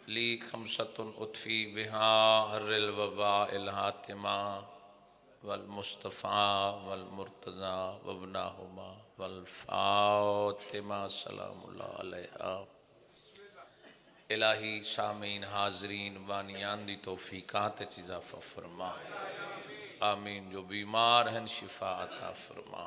لی خمسۃ اطفی بہا حر الوباء الحاتمہ والمصطفیٰ والمرتضیٰ وابناہما والفاطمہ سلام اللہ علیہا۔ الہی سامعین حاضرین بانیان دی توفیقات اضافہ فرما، آمین۔ جو بیمار ہیں شفا عطا فرما۔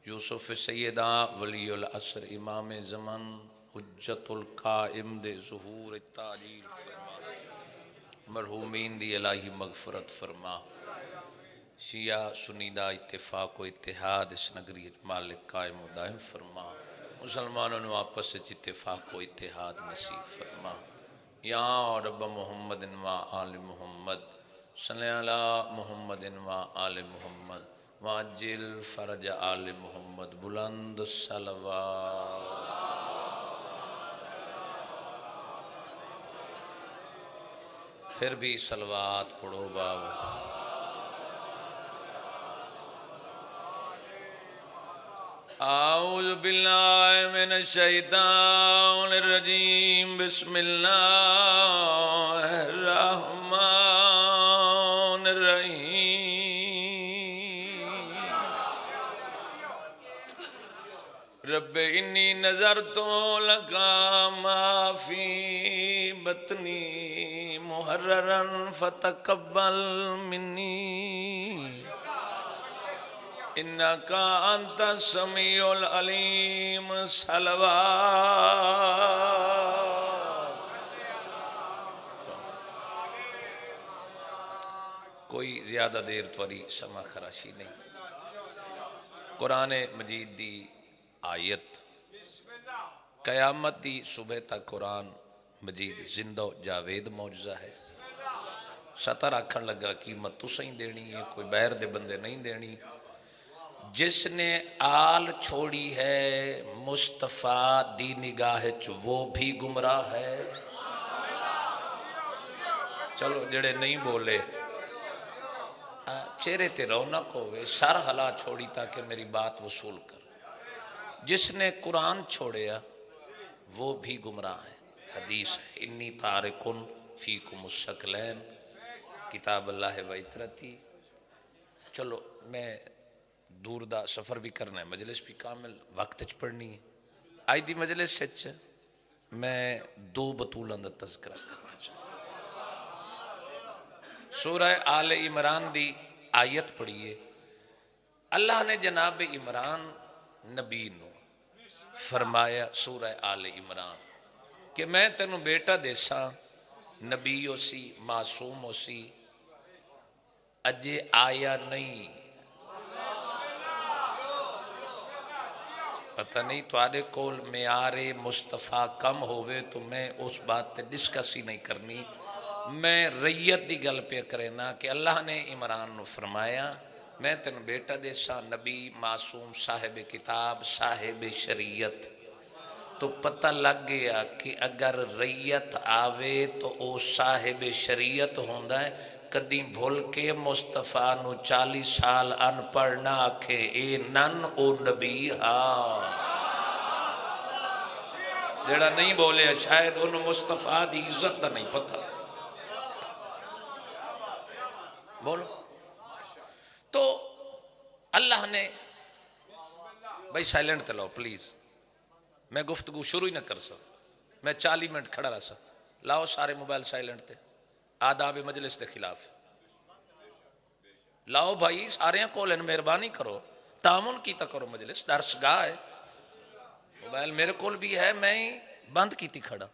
یوسف سیدہ ولی العصر امام زمن حجت القائم دے ظہور تعجیل فرما، مرحومین دی الہی مغفرت فرما۔ شیعہ سنیدہ اتفاق و اتحاد اس نگری مالک قائم و دائم فرما، مسلمانوں نے آپس اتفاق و اتحاد نصیب فرما۔ یا رب محمد و آل محمد صلی علی محمد و آل محمد واجل فرج آل محمد، بلند صلوات۔ پھر بھی صلوات پڑھو بابا۔ اعوذ باللہ من الشیطان الرجیم، بسم اللہ الرحمن الرحیم۔ رب انی نظرت لک ما فی بطنی محررا فتقبل منی انکا انت السمیع العلیم۔ صلوات۔ کوئی زیادہ دیر توری سما خراشی نہیں۔ قرآن مجید دی آیت قیامت دی صبح تک قرآن مجید زندہ و جاوید معجزہ ہے۔ سطر آکھن لگا قیمت تو سہی دینی ہے، کوئی بہر دے بندے نہیں دینی۔ جس نے آل چھوڑی ہے مصطفیٰ دی نگاہ وہ بھی گمراہ ہے۔ چلو جڑے نہیں بولے چہرے تے رونق ہوئے، سر ہلا چھوڑی تاکہ میری بات وصول کر۔ جس نے قرآن چھوڑیا وہ بھی گمراہ ہے۔ حدیث ہے انی تارکن فیکم الثقلین، کتاب اللہ و اطرتی۔ چلو میں دور دا سفر بھی کرنا ہے، مجلس بھی کامل وقت چ پڑھنی ہے۔ آج دی مجلس سچ میں دو بطولاں دا تذکرہ کرنا چاہتا۔ سورہ آل عمران دی آیت پڑھیے۔ اللہ نے جناب عمران نبی نو فرمایا سورہ آل عمران کہ میں تینوں بیٹا دیسا، نبی ہو سی، معصوم ہو سی، اجے آیا نہیں۔ پتہ نہیں توارے کول معیار مصطفیٰ کم ہوئے تو میں اس بات تے ڈسکس ہی نہیں کرنی۔ میں ریت دی گل پہ کرنا کہ اللہ نے عمران نو فرمایا میں تین بیٹا دیسا، نبی، معصوم، صاحب کتاب، صاحب شریعت۔ تو پتہ لگ گیا کہ اگر ریت آوے تو او صاحب شریعت ہوندہ ہے۔ کدی بھول کے مصطفیٰ نو 40 سال ان پڑھ نہ آکھے اے نن او نبی ہاں۔ جڑا نہیں بولے شاید انہوں مصطفیٰ دی عزت دا نہیں پتہ۔ بولو تو اللہ نے بھائی سائلنٹ تے لاؤ پلیز، میں گفتگو شروع ہی نہ کر سا، میں 40 منٹ کھڑا رہا سا۔ لاؤ سارے موبائل سائلنٹ تے، آداب مجلس دے خلاف۔ لاؤ بھائی سارے کولن مہربانی کرو، تعاون کیتا کرو، مجلس درس گاہ ہے۔ موبائل میرے کول بھی ہے، میں ہی بند کیتی کھڑا۔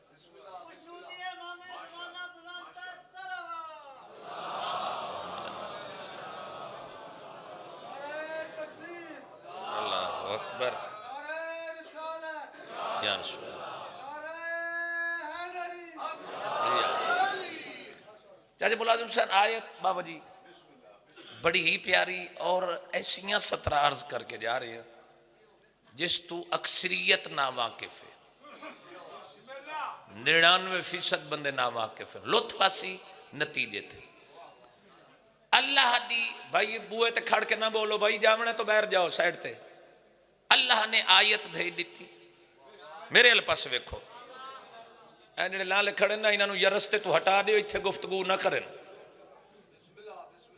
اللہ اکبر یا رسول اللہ۔ چاچے ملازم صاحب آیت بابا جی بڑی ہی پیاری اور ایسیاں سطر عرض کر کے جا رہے ہیں جس تو اکثریت ناواقف ہے، 99% بندے ناواقف ہیں۔ لطف آسی نتیجے تھے اللہ دی۔ بھائی بوئے تے کھڑ کے نہ بولو بھائی، جامنے تو باہر جاؤ سائڈ تے۔ اللہ نے آیت بھیج دیتی، میرے الپاس ویکھو اے جڑے لالے کھڑے نا انہاں نوں یا رستے تو ہٹا دیو، ایتھے گفتگو نہ کرن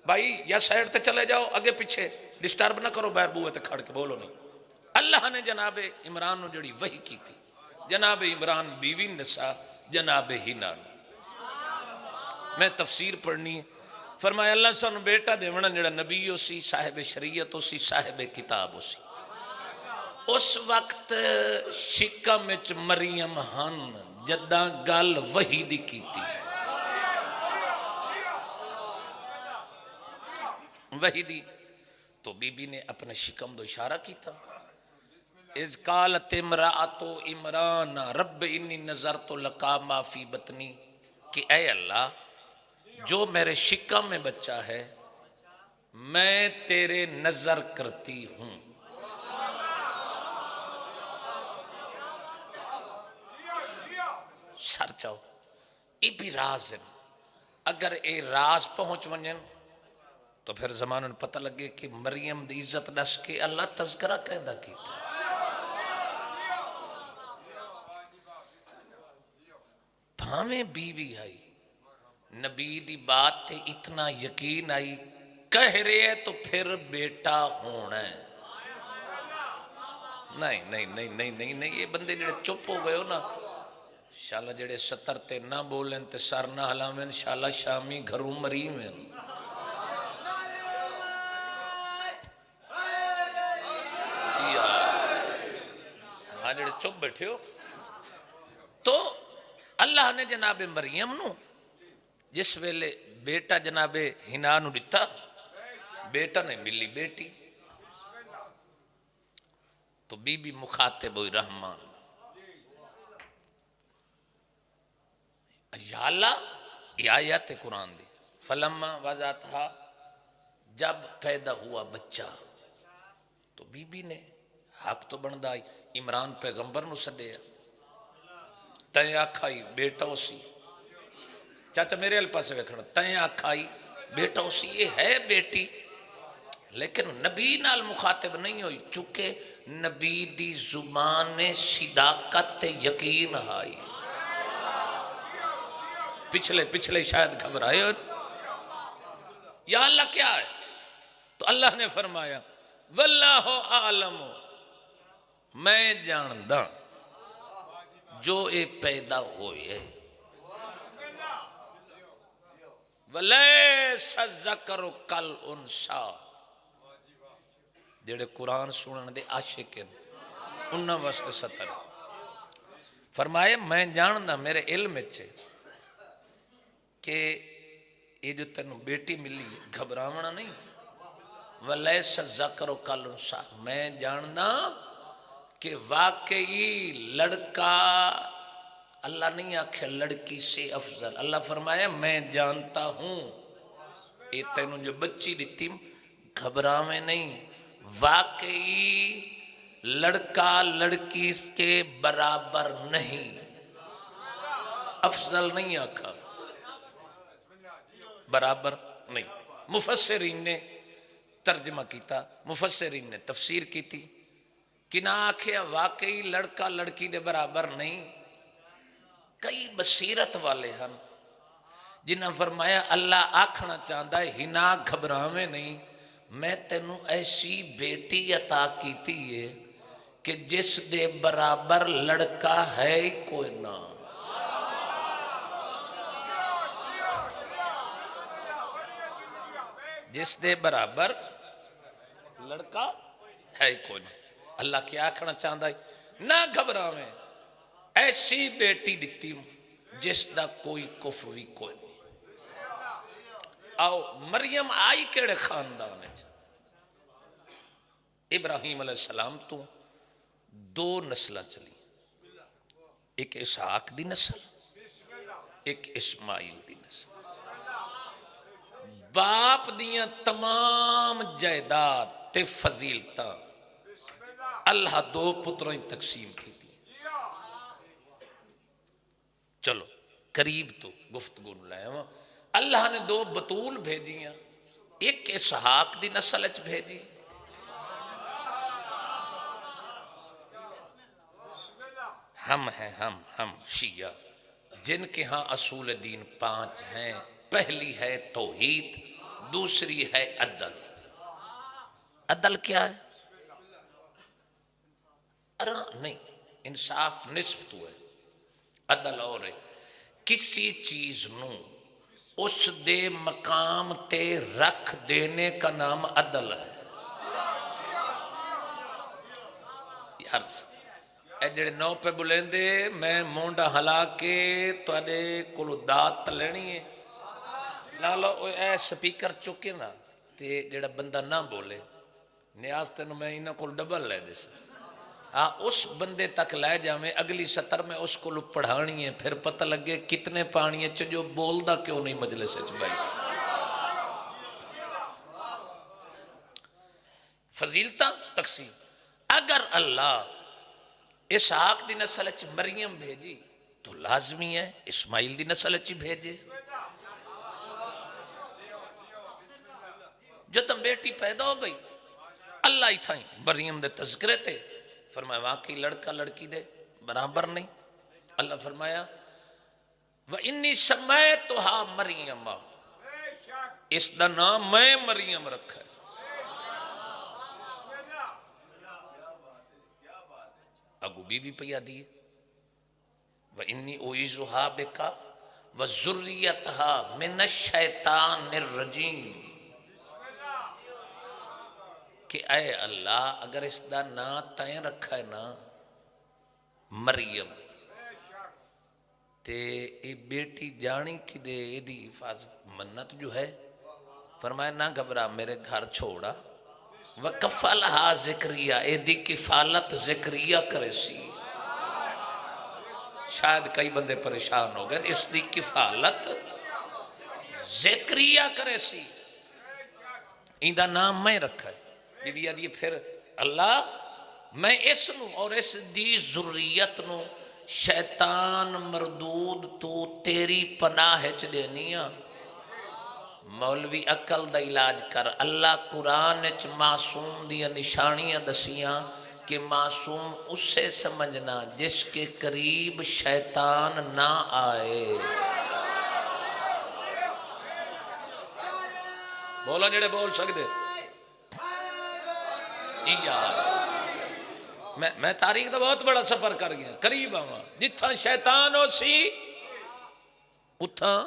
بھائی، یا سائڈ تے چلے جاؤ، اگے پیچھے ڈسٹرب نہ کرو، باہر بوئے تے کھڑ کے بولو نہیں۔ اللہ نے جناب عمران نو جڑی وحی کی تھی، جناب عمران بیوی نسا جناب ہینا نو، میں تفسیر پڑھنی ہے، فرمایا اللہ سانو بیٹا دیونا جڑا نبی ہو سی، صاحب شریعت ہو سی، صاحب کتاب ہو سی۔ اس وقت شکم وچ مریم ہن جداں گل وحی دی کیتی، وحی دی، تو بی بی نے اپنے شکم دو اشارہ کیتا، اذ قالت امرأۃ عمران رب انی نذرت لک ما فی بطنی، کہ اے اللہ جو میرے شکم میں بچہ ہے میں تیرے نظر کرتی ہوں۔ سر چاہو یہ بھی راز ہے، اگر اے راز پہنچ ونجن تو پھر زمانوں پتہ لگے کہ مریم دی عزت دس کے اللہ تذکرہ کہندہ کیتا۔ بھامیں بیوی آئی، نبی دی بات تے اتنا یقین آئی، کہہ رہے ہیں تو پھر بیٹا ہونا ہے۔ نہیں نہیں نہیں نہیں نہیں نہیں، یہ بندے جڑے چپ ہو گئے ہو نا، انشاءاللہ جڑے ستر تے نہ بولیں تے سر نہ ہلاویں، انشاءاللہ شامی گھروں مری میں ہاں جڑے چپ بیٹھے ہو۔ تو اللہ نے جناب مریم نو جس ویلے بیٹا جناب ہنا نو دتا، بیٹا نے ملی بیٹی، تو بی بی مخاطب ہوئی رحمان، یا اللہ یہ آیت قرآن دی، فلما وضعتھا، جب پیدا ہوا بچہ تو بی بی نے حق تو بندہ آئی، عمران پیغمبر نو سدیا، تائیں آکھائی بیٹا اسی، چاچا میرے الپاس ویکھنا، تائیں آکھائی بیٹا اسی، یہ ہے بیٹی، لیکن نبی نال مخاطب نہیں ہوئی، چونکہ نبی دی زبان صداقت یقین آئی۔ پچھلے شاید گھبرائے ہو، یا اللہ کیا ہے؟ تو اللہ نے فرمایا واللہ اعلم، میں جاندہ جو اے پیدا ہوئے، وَلَيْسَ الذَّكَرُ كَالْأُنثىٰ، جڑے قرآن سنن دے عاشق ہیں انہاں واسطے ستر، فرمائے میں جاندہ میرے علم چھے کہ یہ جو تینوں بیٹی ملی گھبراونا نہیں، وَلَيْسَ الذَّكَرُ كَالْأُنثىٰ، میں جاندہ کہ واقعی لڑکا، اللہ نہیں آکھے لڑکی سے افضل، اللہ فرمایا میں جانتا ہوں، اے تینوں جو بچی دیتی گھبراویں نہیں، واقعی لڑکا لڑکی کے برابر نہیں، افضل نہیں آکھا، برابر نہیں۔ مفسرین نے ترجمہ کیتا، مفسرین نے تفسیر کیتی کہ نہ آکھیا واقعی لڑکا لڑکی دے برابر نہیں، کئی بصیرت والے ہیں جنہ فرمایا اللہ آکھنا چاہتا ہے ہنا گھبراویں نہیں، میں تینوں ایسی بیٹی عطا کیتی ہے کہ جس دے برابر لڑکا ہے ہی کوئی نہ، جس دے برابر لڑکا ہے کوئی نہ۔ اللہ کیا آکھنا چاہتا ہے نہ گھبراویں، ایسی بیٹی دیتی ہوں جس دا کوئی کفوی کوئی نہیں۔ آؤ مریم آئی کیڑے خاندان ہے، ابراہیم علیہ السلام تو دو نسلہ چلی، ایک اسحاق دی نسل، ایک اسماعیل دی نسل، باپ دیاں تمام جائیداد تے فضیلتاں اللہ دو پتروں تقسیم کی تھی۔ چلو قریب تو گفتگو لائے ہوں، اللہ نے دو بطول بھیجیاں، ایک اسحاق دی نسل اچ بھیجی، ہم ہیں ہم شیعہ، جن کے ہاں اصول دین 5 ہیں. پہلی ہے توحید، دوسری ہے عدل. عدل کیا ہے؟ نہیں، انصاف نصف تو ہے، عدل اور ہے کسی چیز نو اس دے مقام تے رکھ دینے کا نام عدل ہے. یار اے جڑے نو پہ بلندے میں مونڈا ہلا کے تواڈے کولو دات لینی ہے. لالو اے سپیکر چکے نا تے جڑا بندہ نہ بولے نیاز تینوں میں انہاں کول ڈبل لے دے سا. اس بندے تک لے جاویں اگلی سطر میں اس کو پڑھانی ہے، پھر پتہ لگے کتنے پانی ہے جو بولدا کیوں نہیں مجلس وچ بھائی. فضیلتاں تقسیم. اگر اللہ اسحاق دی نسل وچ مریم بھیجی تو لازمی ہے اسماعیل دی نسل وچ بھیجے. جدوں بیٹی پیدا ہو گئی اللہ ہی تھائیں مریم دے تذکرے تے فرمایا واقعی لڑکا لڑکی دے برابر نہیں. اللہ فرمایا وَإِنِّي سَمَّيْتُهَا مَرْيَمَ، اس دا نام میں مریم رکھا ہے. اگو بی بی پیا دیے وَإِنِّي أُعِيذُهَا بِكَ وَذُرِّيَّتَهَا مِنَ الشَّيْطَانِ الرَّجِيمِ، کہ اے اللہ اگر اس دا نا تائیں رکھا ہے نا مریم تے اے بیٹی جانی کی دے دی حفاظت منت جو ہے. فرمایا نہ گھبرا میرے گھر چھوڑا. وَكَفَّلَهَا زکریا، اے دی کفالت زکریا کرے سی. شاید کئی بندے پریشان ہو گئے، اس دی کفالت زکریا کرے سی. این دا نام میں رکھا ہے. بی بی آدھی پھر اللہ میں اس نو اور اس دی ذریت نو شیطان مردود تو تیری پناہ چ دینیا. مولوی عقل دا علاج کر. اللہ قرآن چ معصوم دیا نشانیاں دسیاں کہ معصوم اسے سمجھنا جس کے قریب شیطان نہ آئے. بولا جڑے بول سکتے میں تاریخ دا بہت بڑا سفر کر گیا. قریب آواں جتھاں شیطان ہو سی اتھاں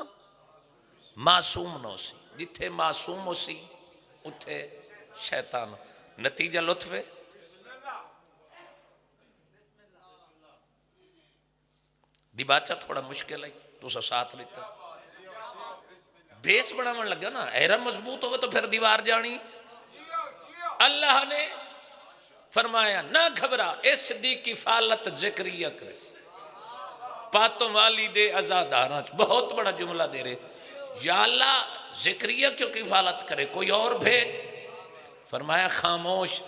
معصوم نو سی، جتھے معصوم ہو سی اتھے شیطان. نتیجہ لطف ہے. دی بادشاہ تھوڑا مشکل ہے تو سا ساتھ لیتا بیس بڑا من لگا نا. ایرم مضبوط ہوئے تو پھر دیوار جانی. اللہ نے فرمایا نہ گھبرا اس دی کفالت زکریا کرے. پاتوں والی دے ازاداراں بہت بڑا جملہ دے رہے. یا اللہ زکریا کیوں کفالت کرے، کوئی اور بھیج. فرمایا خاموش،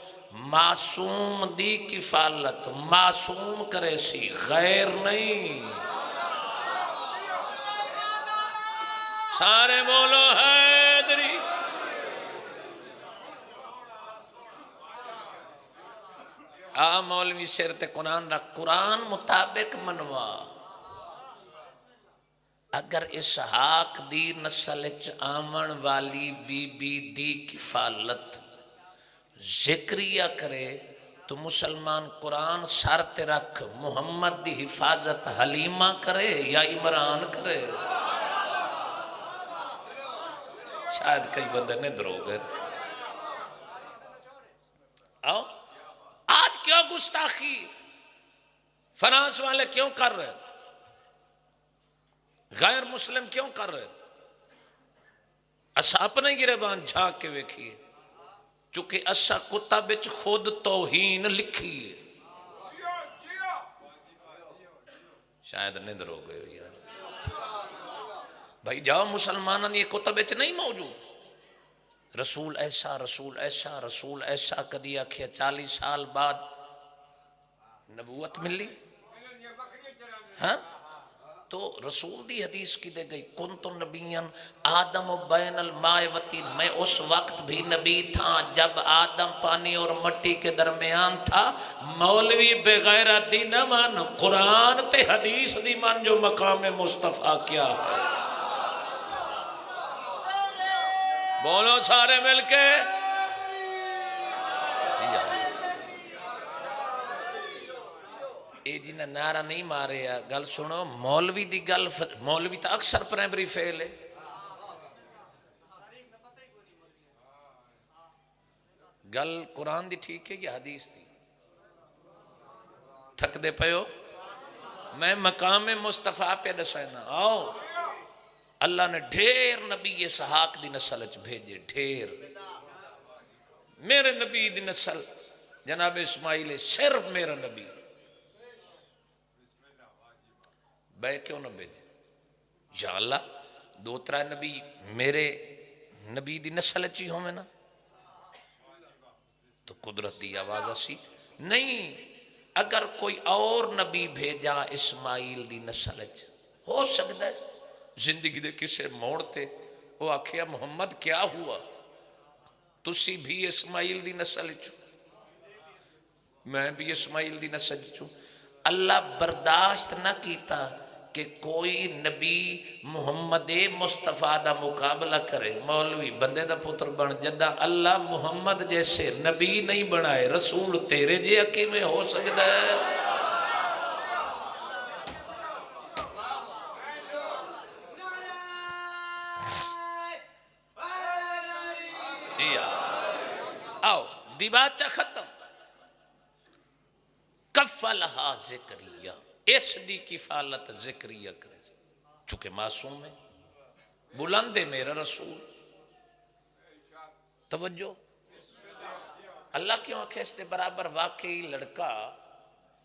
معصوم دی کفالت معصوم کرے سی، غیر نہیں. سارے بولو حیدری. مولوی سر تے قرآن رکھ، قرآن مطابق منوا. اگر اسحاق دی نسل چ آمن والی بی بی دی کفالت زکریا کرے تو مسلمان قرآن سر تے رکھ محمد دی حفاظت حلیمہ کرے یا عمران کرے. شاید کئی بندے نے درو گئے. آؤ آج کیوں گستاخی فرانس والے کیوں کر رہے، غیر مسلم کیوں کر رہے؟ اسا اپنے گریبان جھانک کے ویکھیے، چونکہ اسا کتاب وچ خود توہین لکھی ہے. شاید نندر ہو گئے یار. بھائی جاؤ مسلمانوں نے یہ کتب وچ نہیں موجود. رسول ایسا رسول ایسا رسول ایسا کدی آکھیا 40 سال بعد نبوت ملی. ہاں تو رسول دی حدیث کی دے گئی کنت نبیان آدم و بین الماء و تین، میں اس وقت بھی نبی تھا جب آدم پانی اور مٹی کے درمیان تھا۔ مولوی بغیرت دی نہ مان، قرآن تے حدیث دی مان جو مقام مصطفیٰ کیا ہے۔ بولو سارے مل کے، اے جنہیں نعرہ نہیں مارے یا گل سنو، مولوی دی گل، مولوی تا اکثر پرائمری فیل ہے۔ گل قرآن دی ٹھیک ہے یا حدیث دی؟ تھک دے پہو میں مقام مصطفیٰ پہ دسائنا۔ آؤ اللہ نے ڈھیر نبی اسحاق دی نسل اچ بھیجے، ڈھیر۔ میرے نبی دی نسل جناب اسماعیل، صرف میرا نبی بے کیوں نہ بھیجے؟ یا اللہ دو ترہ نبی میرے نبی دی نسل اچھی ہوں میں نا، تو قدرت دی آواز اسی نہیں۔ اگر کوئی اور نبی بھیجا اسماعیل دی نسل اچ، ہو سکتا ہے زندگی دے کسے موڑتے وہ آکھیا محمد کیا ہوا، تسی بھی اسماعیل دی نسل اچ، میں بھی اسماعیل دی نسل اچ۔ اللہ برداشت نہ کیتا کہ کوئی نبی محمد مصطفیٰ دا مقابلہ کرے۔ مولوی بندے دا پتر بن جدہ اللہ محمد جیسے نبی نہیں بنائے، رسول تیرے جے اکی میں ہو سکتا ہے؟ آؤ دیباچہ ختم۔ کفلہا ذکریہ، اس دی کفالت ذکریہ کرے، چونکہ معصوم ہے، بلند ہے میرا رسول۔ توجہ، اللہ کیوں آنکھیں اس دے برابر واقعی لڑکا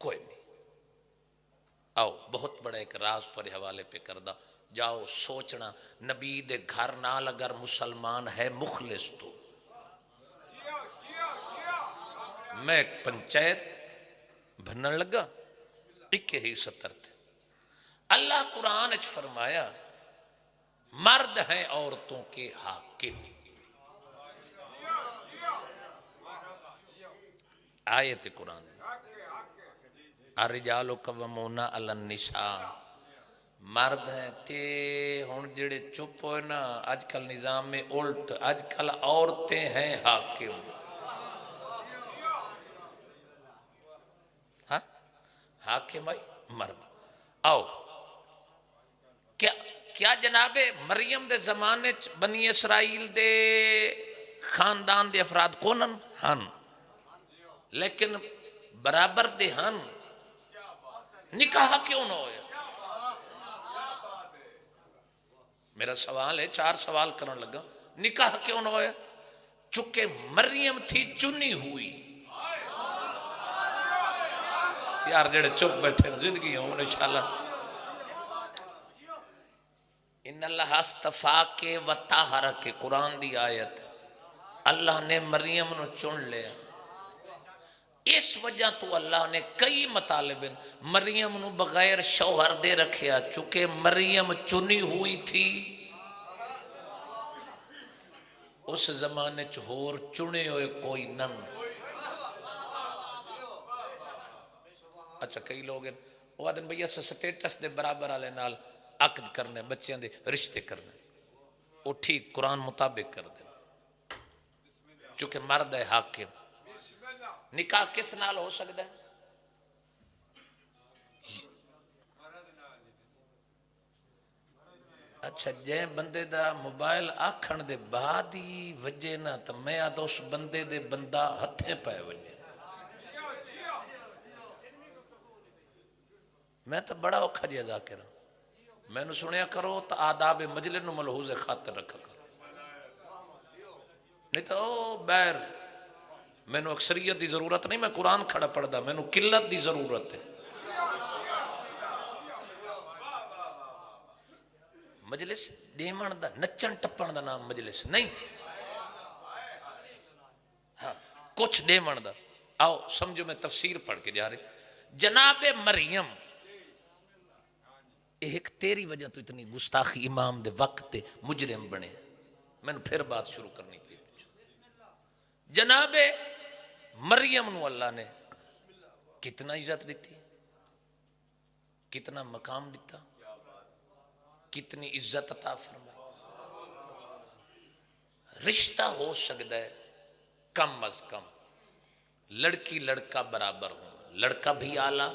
کوئی نہیں۔ آؤ بہت بڑا ایک راز پر حوالے پہ کردہ، جاؤ سوچنا، نبی دے گھر نال اگر مسلمان ہے مخلص تو میں ایک پنچایت بھنن لگا، اکے ہی 70 تھے۔ اللہ قرآن اچھ فرمایا مرد ہیں عورتوں کے حاکم۔ آیت قرآن الرجال قوامون علی النساء، مرد ہیں تے ہن جڑے چپ ہوئے نا، آج کل نظام میں الٹ، آج کل عورتیں ہیں حاکم۔ ہاں حاکم آئی مرد۔ آؤ کیا جناب مریم دے زمانے بنی اسرائیل دے خاندان دے افراد کونن ہن، لیکن برابر دے ہن، نکاح کیوں نہ ہویا؟ میرا سوال ہے، 4 سوال کرنے لگا، نکاح کیوں نہ ہویا؟ چونکہ مریم تھی چنی ہوئی۔ یار جڑے چپ بیٹھے زندگی ہوں انشاءاللہ۔ ان اللہ استفا کے وطاہر کے، قرآن دی آیت، اللہ نے مریم نو چن لیا۔ اس وجہ تو اللہ نے کئی مطالب مریم نو بغیر شوہر دے رکھیا، چونکہ مریم چنی ہوئی تھی۔ اس زمانے ہور چنے ہوئے کوئی نن۔ اچھا کئی لوگ ہیں وہ آدھن بھئی اسا سٹیٹس دے برابر آلے نال عقد کرنے، بچیاں دے رشتے کرنے، وہ ٹھیک قرآن مطابق کر دیں، چونکہ مرد ہے حاکم۔ نکاح کس نال ہو سکتا ہے؟ اچھا جے بندے دا موبائل آکھن دے بعد ہی وجے نا، تو میں آدھا اس بندے دے بندہ ہتھیں پائے وجے۔ میں تو بڑا اوکھا جی ادا کرا، میں نے سنیا کرو تو آداب مجلس نو ملحوظ خاطر رکھا کرو، نہیں تو بیر میں نے اکثریت دی ضرورت نہیں، میں قرآن کھڑا پڑھ دا، میں نے قلت دی ضرورت ہے۔ مجلس دیمن دا نچن ٹپن دا نام مجلس نہیں، ہاں کچھ دیمن دا۔ آؤ سمجھو میں تفسیر پڑھ کے جا رہے، جناب مریم ایک تیری وجہ تو اتنی گستاخی امام دے وقت تے مجرم بنے. میں نے پھر بات شروع کرنی پی. جناب مریم نو اللہ نے کتنا عزت دیتی، کتنا مقام دیتا، کتنی عزت عطا فرمائی. رشتہ ہو سکتا ہے کم از کم لڑکی لڑکا برابر ہوں، لڑکا بھی آلہ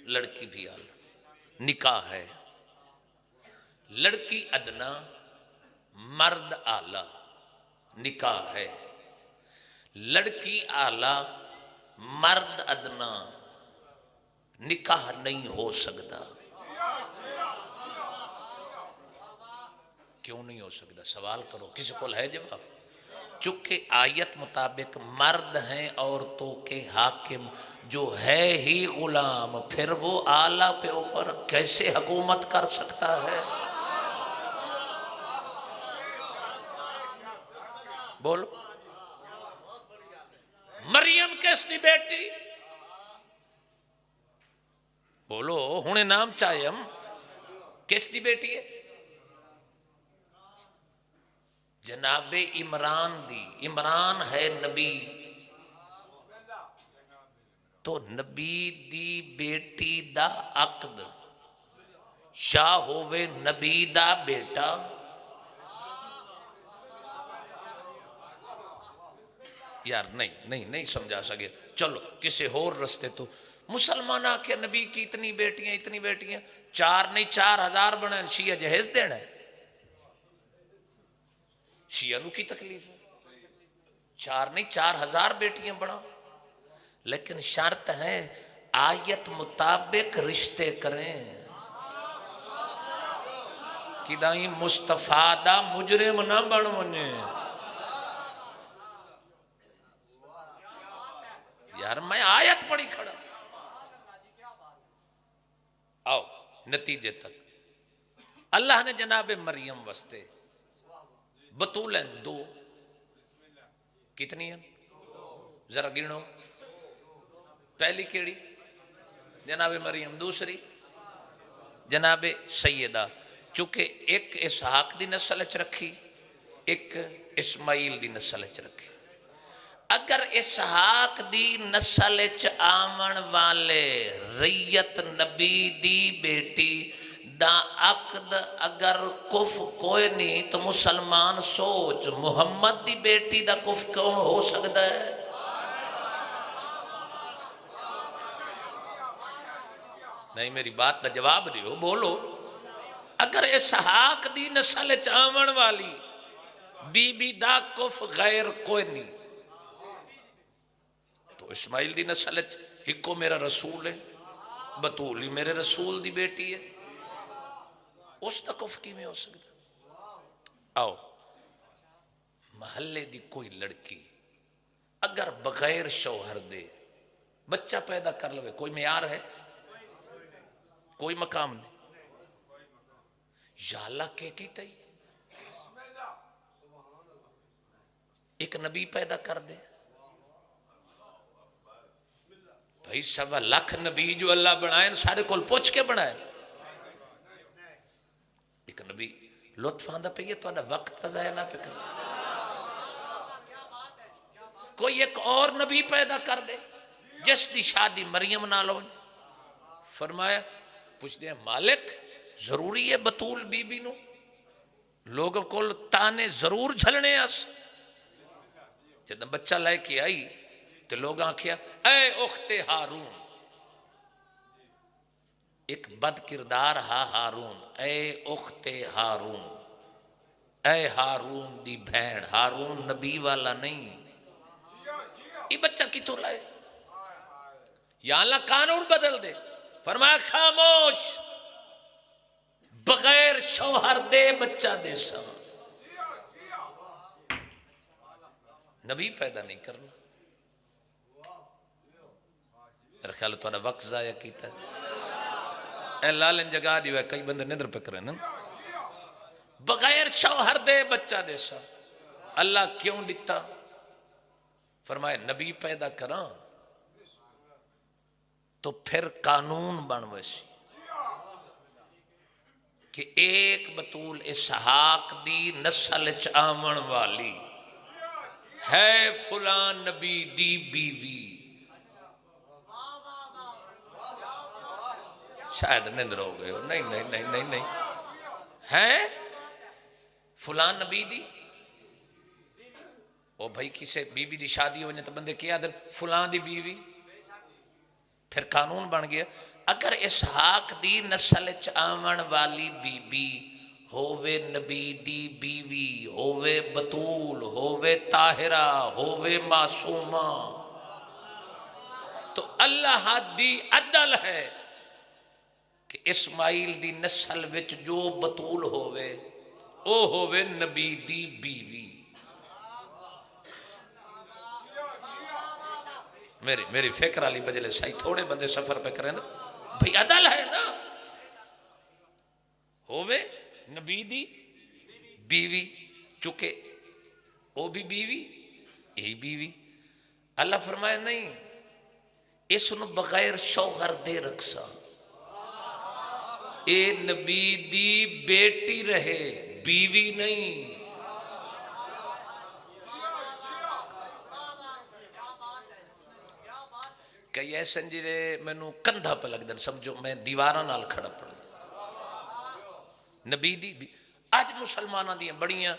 لڑکی بھی آلہ. نکاح ہے لڑکی ادنا مرد آلہ، نکاح ہے لڑکی آلہ مرد ادنا، نکاح نہیں ہو سکتا. کیوں نہیں ہو سکتا؟ سوال کرو، کسی کو ہے جواب؟ چونکہ آیت مطابق مرد ہیں عورتوں کے حاکم، جو ہے ہی غلام، پھر وہ آلہ پہ اوپر کیسے حکومت کر سکتا ہے؟ بولو. مریم کس دی بیٹی؟ بولو ہنے نام چاہے ہم کس دی بیٹی ہے؟ جناب عمران دی. عمران ہے نبی، تو نبی دی بیٹی دا عقد شاہ ہووے نبی دا بیٹا. یار نہیں سمجھا سکے. چلو کسی اور رستے تو مسلمان آ کے نبی کی اتنی بیٹیاں 4 نہیں 4000 بنائیں. شیعہ جہیز دینا ہے؟ شیعہ نو کی تکلیف ہے؟ 4 نہیں 4000 بیٹیاں بنا، لیکن شرط ہے آیت مطابق رشتے کریں. کدائیں مصطفیٰ دا مجرم نہ بن ونجے. یار میں آیت پڑھی کھڑا. آؤ نتیجے تک. اللہ نے جناب مریم واسطے بطولیں 2 کتنی ہیں؟ ذرا گنو. پہلی کیڑی؟ جناب مریم. دوسری جناب سیدہ. چونکہ ایک اسحاق دی نسل چ رکھی، ایک اسماعیل دی نسل چ رکھی. اگر اسحاق دی نسل چ آمن والے ریت نبی دی بیٹی دا عقد اگر کف کوئی نہیں تو مسلمان سوچ محمد دی بیٹی دا کف کون ہو سکتا ہے؟ نہیں میری بات دا جواب دیو، بولو. اگر اسحاق دی نسل چ آمن والی بی بی دا کف غیر کوئی نہیں تو اسماعیل دی نسل ہکو میرا رسول ہے، بطولی میرے رسول دی بیٹی ہے، اس دا کف کی میں ہو سکتا؟ آؤ محلے دی کوئی لڑکی اگر بغیر شوہر دے بچہ پیدا کر لوے، کوئی معیار ہے؟ کوئی مقام نہیں. یا اللہ کے کیتا ہی ایک نبی پیدا کر دے. بھائی 1.25 لاکھ نبی جو اللہ بنائے سارے کول پوچھ کے بنائے. ایک نبی لطف آندہ پہ یہ تو وقت ضائع نہ پہ کر. کوئی ایک اور نبی پیدا کر دے جس دی شادی مریم نال ہو. فرمایا پوچھ دے مالک ضروری ہے بطول بی بی نو لوگوں کو تانے ضرور جھلنے اس. جب بچہ لے کے آئی تو لوگ آنکھیا اے اخت ہارون، ایک بد کردار ہارون، اے اخت ہارون، اے ہارون دی بہن. ہارون نبی والا نہیں. یہ بچہ کی تو لائے؟ یا اللہ قانون بدل دے. فرمایا خاموش، بغیر شوہر دے بچہ دے سا. نبی پیدا نہیں کرنا. میرا خیال تو وقت ضائع کیتا ہے. اے لالن جگہ دیو ہے کئی بندے ندر پہ کریں نا. بغیر شوہر دے بچہ دے سا. اللہ کیوں لکھتا؟ فرمایا نبی پیدا کراں تو پھر قانون بن ویسی. کہ ایک بطول اسحاق دی نسل چ آون والی ہے فلاں نبی دی بیوی. شاید نندر ہو گئے ہو. نہیں نہیں نہیں نہیں نہیں ہے فلاں نبی دی. او بھائی کسے بیوی دی شادی ہونے تو بندے کیا در فلاں دی بیوی. پھر قانون بن گیا اگر اسحاق دی نسل چ آون والی بی بی ہووے نبی دی بیوی ہووے بطول ہووے طاہرہ ہووے معصومہ تو اللہ دی عدل ہے کہ اسماعیل دی نسل وچ جو بطول ہووے او ہووے نبی دی بیوی. میری فکر علی بجلے صحیح تھوڑے بندے سفر پہ کریں بھئی عدل ہے نا. ہووے نبی دی بیوی چکے او بھی بیوی یہی بیوی. اللہ فرمائے نہیں اس نو بغیر شوہر دے رکھسا اے نبی دی بیٹی رہے بیوی نہیں. کئی ایسے جڑے مینوں کندھا پہ لگ دن سمجھو میں دیواراں نال کھڑا پڑا. نبی دی اج مسلماناں دیاں بڑیاں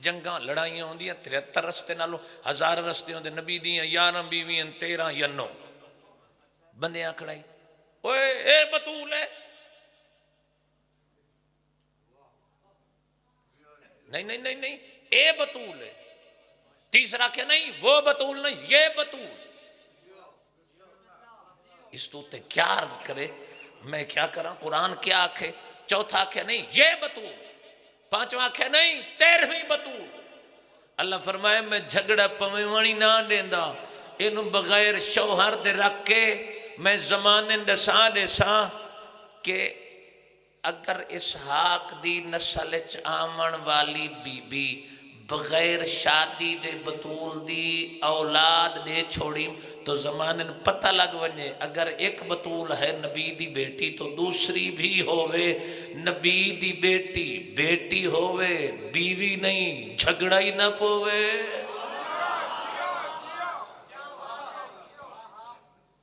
جنگاں لڑائیاں ہوندیاں 73 رستے نالوں 1000 رستے ہوندے. نبی دیاں 11 بیویاں 13 یا 9 بندے آکھڑائی اوئے اے بطول ہے. نہیں نہیں نہیں نہیں اے بطول ہے. تیسرا کہ نہیں وہ بطول نہیں یہ بطول. اس تو تے کیا عرض کرے میں کیا کراں. قرآن کیا آکھے. چوتھا آکھے نہیں یہ بطول. پانچواں آکھے نہیں 13ویں بطول. اللہ فرمائے میں جھگڑا پوانی نہ دیندا اینو بغیر شوہر دے رکھ کے میں زمانے دساں کہ اگر اسحاق دی نسل چ آمن والی بی بی بغیر شادی دے بطول دی اولاد دے چھوڑی تو زمانے پتہ لگ ونے اگر ایک بطول ہے نبی دی بیٹی تو دوسری بھی ہووے نبی دی بیٹی بیٹی ہووے بیوی نہیں. جھگڑا ہی نہ پوے.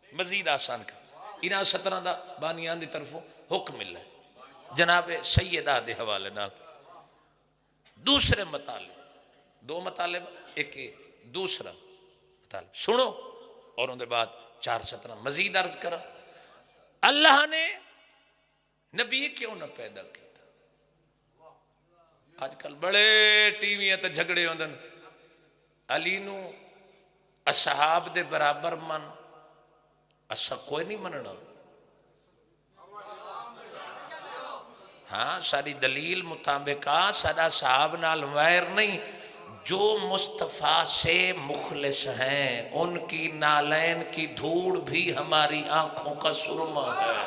مزید آسان کر انہاں 17 دا بانیان دی طرفوں حکم ملا ہے جناب سیدہ دے حوالے نال. دوسرے مطالب 2 مطالب ایک دوسرا مطالب سنو اور ان دے بعد 4:17 مزید عرض کرا. اللہ نے نبی کیوں نہ پیدا کیتا. آج کل بڑے ٹی وی تے جھگڑے ہوندن علی نو اصحاب دے برابر من اسا کوئی نہیں مننا. ہاں ساری دلیل مطابق سارا صحاب نال ویر نہیں. جو مصطفیٰ سے مخلص ہیں ان کی نالین کی دھوڑ بھی ہماری آنکھوں کا سرما ہے.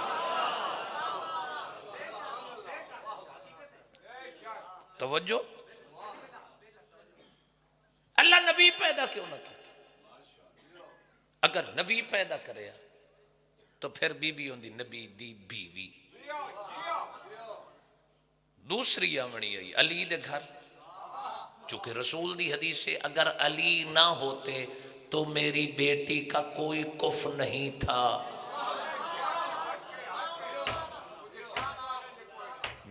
توجہ. اللہ نبی پیدا کیوں نہ کیتا. اگر نبی پیدا کرے تو پھر بی بی ہوندی نبی دی بیوی. دوسری آمنی آئی علی دے گھر چونکہ رسول دی حدیث ہے اگر علی نہ ہوتے تو میری بیٹی کا کوئی کف نہیں تھا.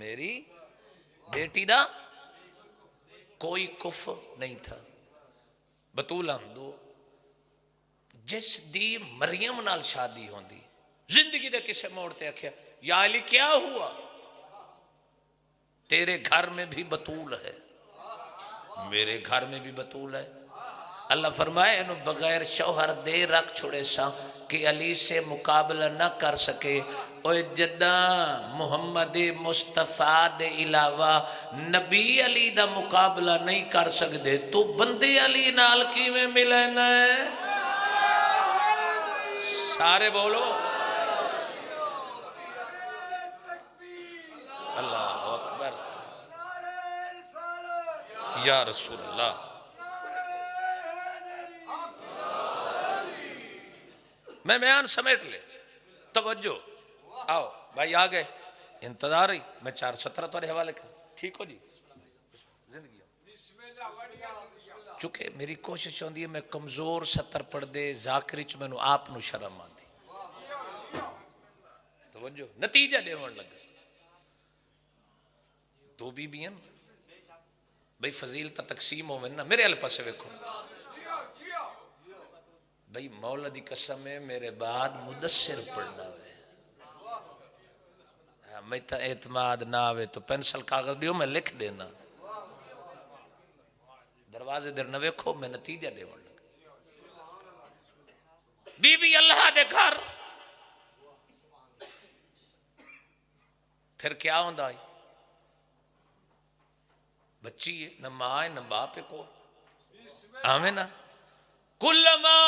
میری بیٹی دا کوئی کف نہیں تھا. بطول دو جس دی مریم نال شادی ہوندی زندگی دے کسے موڑتے آکھیا یا علی کیا ہوا. تیرے گھر میں بھی بطول ہے میرے گھر میں بھی بطول ہے. اللہ فرمائے انہوں بغیر شوہر دے رکھ چھوڑے سا کہ علی سے مقابلہ نہ کر سکے. اوہ جدہ محمد مصطفیٰ دے علاوہ نبی علی دا مقابلہ نہیں کر سکتے تو بندے علی نال کی میں ملنا ہے. سارے بولو اللہ اکبر یا رسول اللہ. میں بیان سمیٹ لے. توجہ آؤ بھائی آگئے انتظار ہی میں 4:17 تھوڑے حوالے کر ٹھیک ہو جی زندگی چونکہ میری کوشش ہوندی ہے میں کمزور 70 پڑھ دے ذاکرچ میں آپ نو شرم آندی توجہ نتیجہ دیون لگا دو بی ہیں بھئی فضیلت تقسیم ہوئے نا میرے علیہ پاسے ویکھو بھئی مولا دی قسم ہے میرے بعد مدثر پڑھنا ہوئے میں تا اعتماد نہ ہوئے تو پینسل کاغذ دیو میں لکھ دینا دروازے در نہ ویکھو میں نتیجہ دے ون لگا بی بی اللہ دے گھر پھر کیا ہوندا ہے بچی ہے نہ ماں ہے نہ باپ ہے کو آمین نا کلما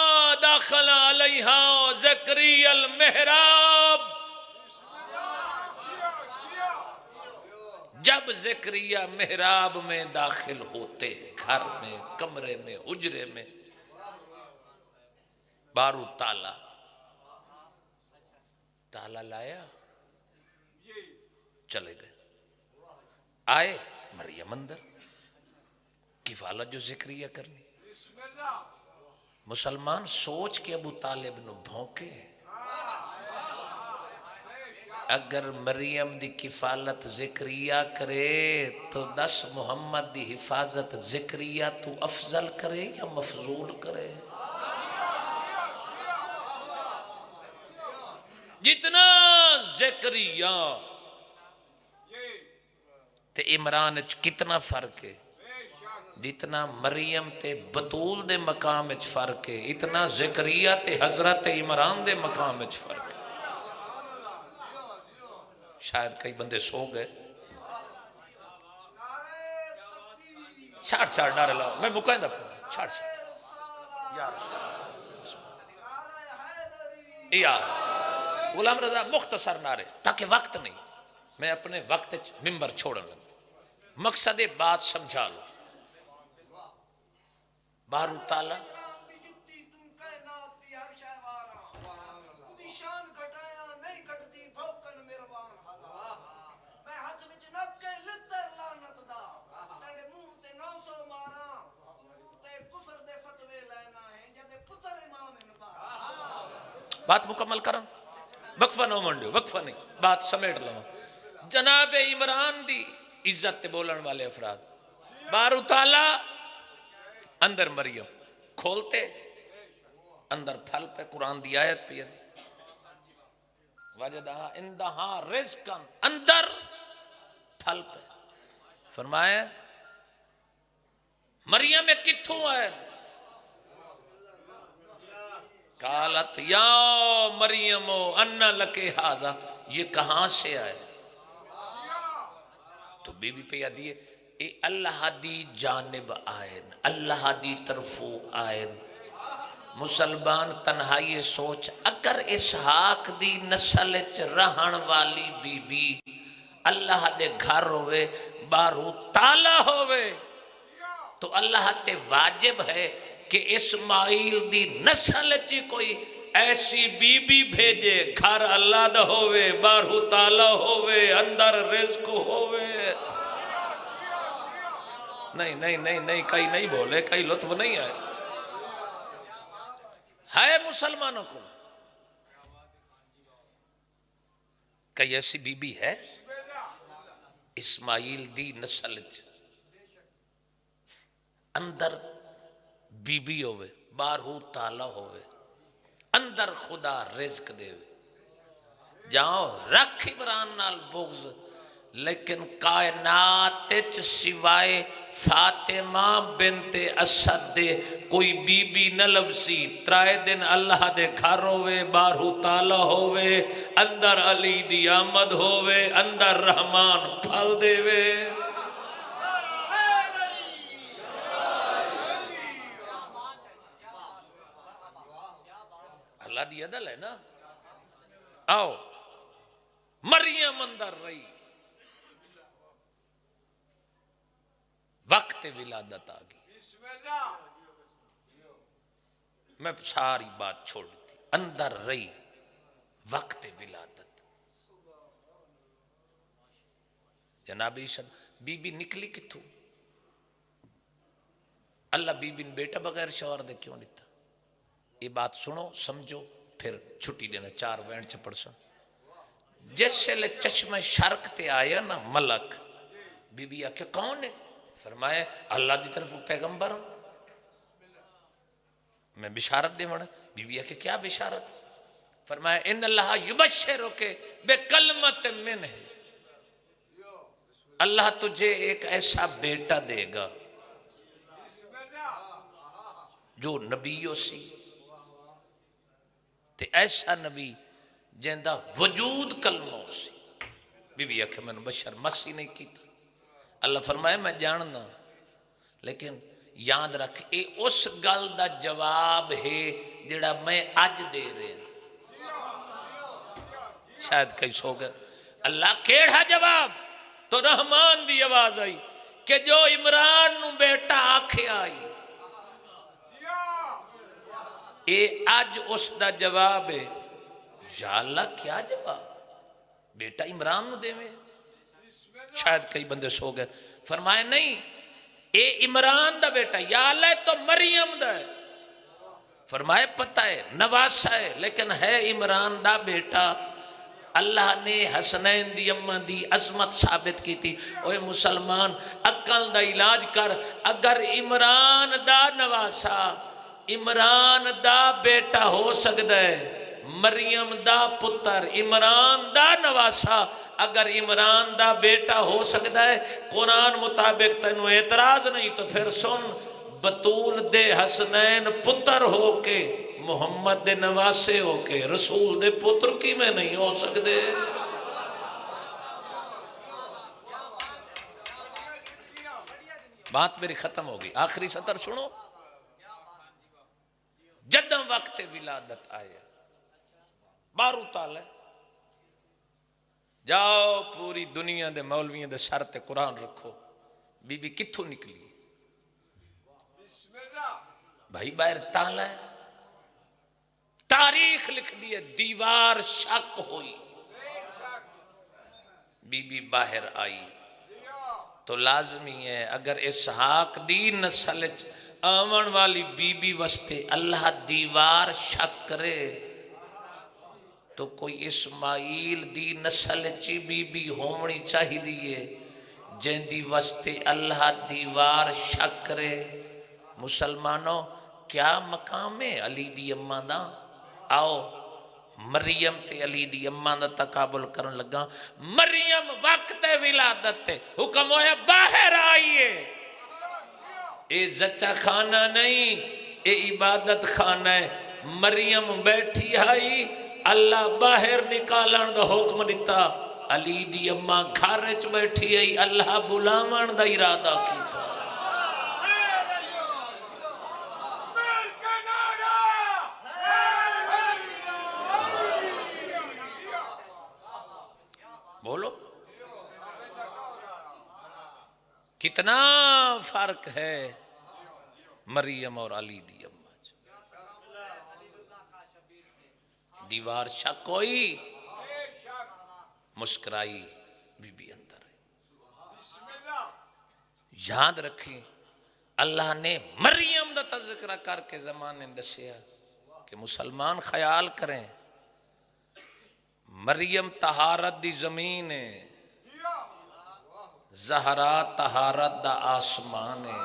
داخل علیہا زکری المحراب جب زکریہ محراب میں داخل ہوتے گھر میں کمرے میں حجرے میں بارو تالا تالا لایا چلے گئے آئے مریم اندر کفالت جو زکریہ کرنی مسلمان سوچ کے ابو طالب نو بھونکے اگر مریم دی کفالت زکریہ کرے تو دس محمد دی حفاظت زکریہ تو افضل کرے یا مفضول کرے جتنا زکریہ تے عمران کتنا فرق ہے جتنا مریم تے بطول دے مقام اچ فرق ہے اتنا زکریہ تے حضرت عمران دے مقام اچ فرق ہے شاید کئی بندے سو گئے چھاڑ نعرے لاؤ میں مکائندہ پڑھا چھاڑ یا یا غلام رضا مختصر نعرے تاکہ وقت نہیں میں اپنے وقت ممبر چھوڑن لگا مقصد بات سمجھا لو بارو تالا بات مکمل کرم وقفہ نہ منڈو وقفہ نہیں بات سمیٹ لو جناب عمران دی عزت بولن والے افراد بارو تالا اندر مریم کھولتے اندر پھل پہ قرآن دی آیت پہ وجدہا اندہا رزقن اندر پھل پہ فرمایا مریم کتھوں آئے قالت یا مریم انّا لکے حاضا یہ کہاں سے آئے تو بی بی پہ یاد دیئے اے اللہ دی جانب آئین اللہ دی طرفو آئین مسلمان تنہائی سوچ اگر اسحاق دی نسل چ رہن والی بی بی اللہ دے گھر ہوئے بارو تالا ہوئے تو اللہ تے واجب ہے کہ اسماعیل دی نسل چی کوئی ایسی بی بی بھیجے گھر اللہ دا ہوئے بارو تالا ہوئے اندر رزق ہوئے نہیں کئی نہیں بولے کئی لطف نہیں آئے ہے مسلمانوں کو کئی ایسی بی بی ہے اسماعیل دی نسل اندر بی بی ہوئے بارہو تالا ہوئے اندر خدا رزق دے جاؤ رکھ عمران نال بغض لیکن کائنات سوائے فاطمہ بنت اسد دے کوئی بی بی نہ لبسی ترائے دن اللہ دے گھر ہوئے بارہو تالا ہوئے اندر علی دی آمد ہوئے اندر رحمان پھل دے وے اللہ دی عدل ہے نا آؤ مریم اندر رہی وقت ولادت آگئی میں ساری بات چھوڑ دی اندر رہی وقت ولادت جناب عیسیٰ بی بی نکلی کتھوں؟ اللہ بی بی نے بیٹا بغیر شوہر دے کیوں دیتا؟ یہ بات سنو سمجھو پھر چھٹی دینا 4 وینڈ چ پڑسن. جس سے چشمہ شرق تے آیا نا ملک، بی بی آکھے کون ہے؟ فرمایا اللہ دی طرف پیغمبر ہوں، میں بشارت دے وڑا. بی بی آکھے کیا بشارت؟ فرمایا ان اللہ یبشرک بکلمت منہ، اللہ تجھے ایک ایسا بیٹا دے گا جو نبیوں سی تے ایسا نبی جیندہ وجود کلموں سی. بی بی آکھے میں نے بشر مسی نہیں کیتا. اللہ فرمایا میں جاننا، لیکن یاد رکھ اے اس گل دا جواب ہے جڑا میں اج دے رہے ہیں. شاید کئی سو گئے اللہ کیڑا جواب؟ تو رحمان دی آواز آئی کہ جو عمران نو بیٹا آکھے آئی، اے اج اس دا جواب ہے. یا اللہ کیا جواب؟ بیٹا عمران نو دے میں. شاید کئی بندے سو گئے. فرمائے نہیں اے عمران دا بیٹا. یا اللہ تو مریم دا ہے. فرمائے پتہ ہے نواسا ہے لیکن ہے عمران دا بیٹا. اللہ نے حسنین دی اماں دی عظمت ثابت کی تھی. اوے مسلمان عقل دا علاج کر. اگر عمران دا نواسا عمران دا بیٹا ہو سکتا ہے، مریم دا پتر عمران دا نواسا اگر عمران دا بیٹا ہو سکتا ہے، قرآن مطابق تینوں اعتراض نہیں تو پھر سن، بطول دے حسنین پتر ہو کے محمد دے نواسے ہو کے رسول دے پتر کی میں نہیں ہو سکتے. بات میری ختم ہوگی. آخری سطر سنو. جدم وقت ولادت آیا بارو تال ہے، جاؤ پوری دنیا دے مولویوں دے سر تے قرآن رکھو. بی بی کتھوں نکلی؟ بھائی باہر تالا ہے. تاریخ لکھ دی ہے دیوار شک ہوئی، بی بی باہر آئی. تو لازمی ہے اگر اسحاق دی نسل آمن والی بی بی وستے اللہ دیوار شک کرے تو کوئی اسماعیل دی نسل چی بی بی ہونی چاہی دیئے جن دی وستے اللہ دیوار شک کرے. مسلمانوں کیا مقام ہے علی دی اماں دا؟ آؤ مریم تے علی دی اماں دا تقابل کرن لگا. مریم وقت ولادت تے حکم ہویا باہر آئیے. اے زچہ خانہ نہیں، اے عبادت خانہ ہے. مریم بیٹھی آئی، اللہ باہر نکالن دا حکم دیتا. علی دی اماں گھرچ بیٹھی آئی، اللہ بلاون دا ارادہ کیتا. بولو کتنا فرق ہے مریم اور علی دی اماں. دیوار شک ہوئی، مسکرائی، بی بی اندر ہے. یاد رکھیں اللہ نے مریم دا تذکرہ کر کے زمانے دسیا کہ مسلمان خیال کریں مریم طہارت دی زمین ہے، زہرا طہارت دا آسمان ہے.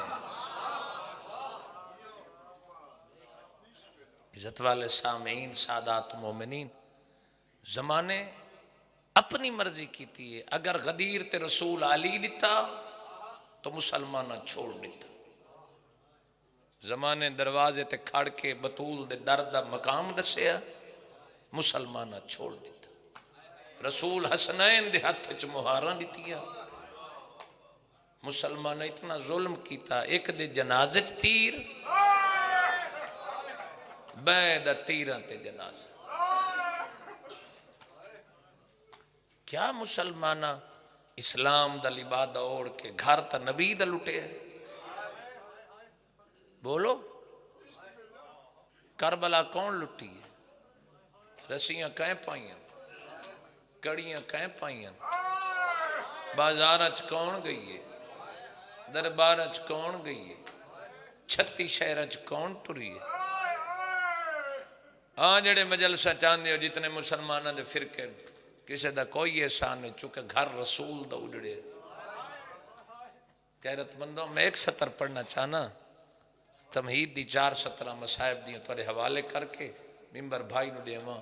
عزت والے سامعین سادات مومنین، زمانے اپنی مرضی کی تھی. اگر غدیر تے رسول علی دیتا تو مسلمانہ چھوڑ دیتا. زمانے دروازے تے کھڑ کے بطول دے درد مقام دسیا، مسلمانہ چھوڑ دیتا. رسول حسنین دے ہاتھ چ مہاراں دیتیاں، مسلمانہ اتنا ظلم کیتا. ایک دے جنازے چ تیر، بین تیران تے جنازہ. کیا مسلمانہ اسلام دا لبادہ اوڑ کے گھر تا نبی دا لٹے ہے؟ بولو کربلا کون لٹی ہے؟ رسیاں کہیں پائیاں، کڑیاں کہیں پائیاں، بازار اچ کون گئی ہے، دربار اچ کون گئی ہے، 36 شہر اچ کون ٹری ہے؟ ہاں جڑے مجلسہ چاندے ہو جتنے مسلمانوں دے فرقے کسی دا کوئی احسان نہیں، چونکہ گھر رسول دا اجڑے۔ غیرت مندوں میں ایک سطر پڑھنا چاہنا، تمہید دی 4 سطرہ مصائب دی تھوڑے حوالے کر کے ممبر بھائی نو دیواں۔